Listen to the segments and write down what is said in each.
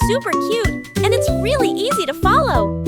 super cute, and it's really easy to follow.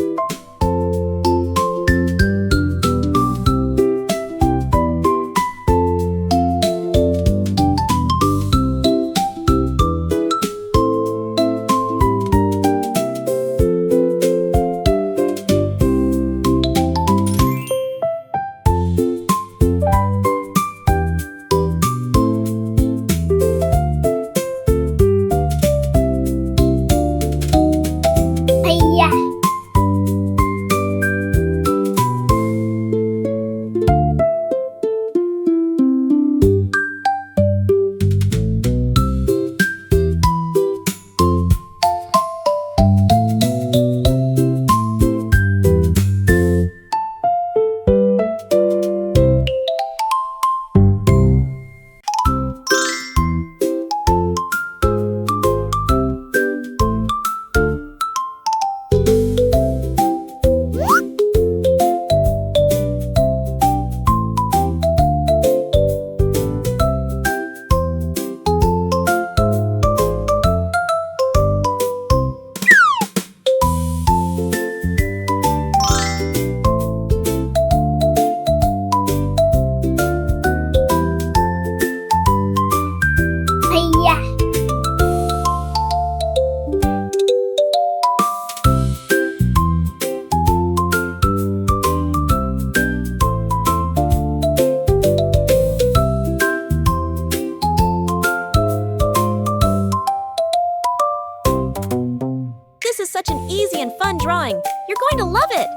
This is such an easy and fun drawing. You're going to love it.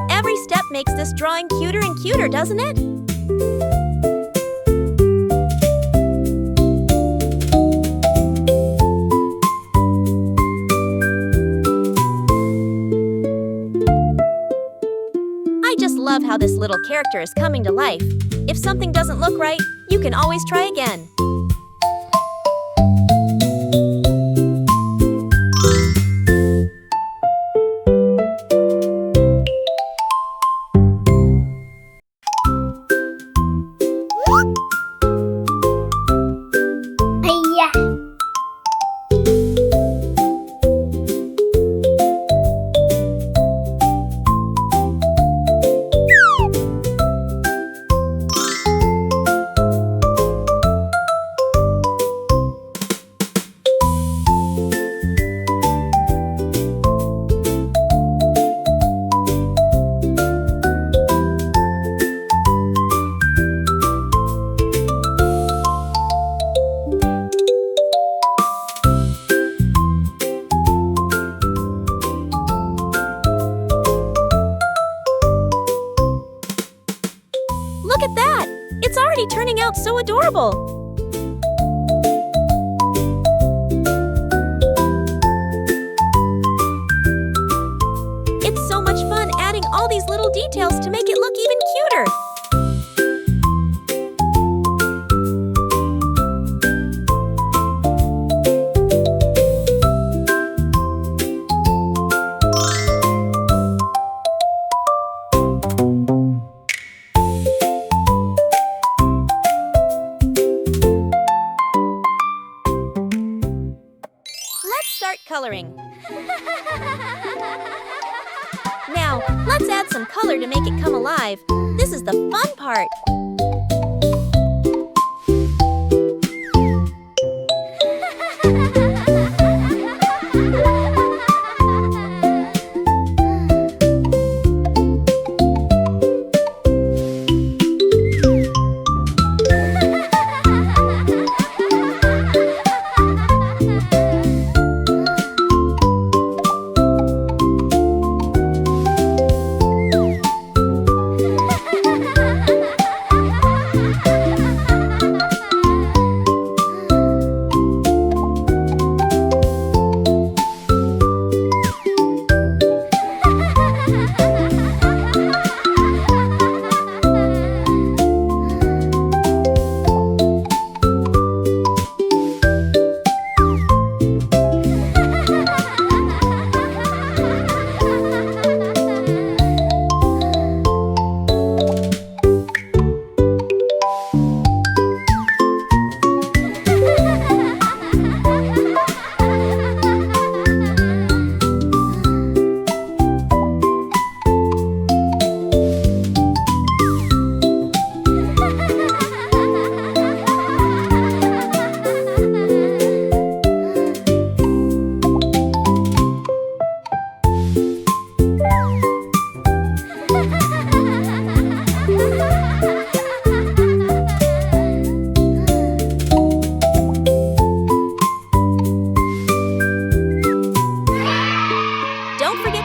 Every step makes this drawing cuter and cuter, doesn't it? I just love how this little character is coming to life. If something doesn't look right, you can always try again. Look at that! It's already turning out so adorable! It's so much fun adding all these little details to make it look even cuter! Start coloring. Now, Now, let's add some color to make it come alive. This is the fun part.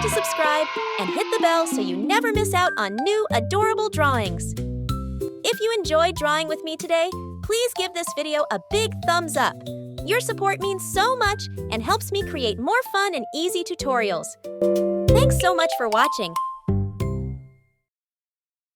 Subscribe and hit the bell so you never miss out on new adorable drawings. If you enjoyed drawing with me today, please give this video a big thumbs up. Your support means so much and helps me create more fun and easy tutorials. Thanks so much for watching,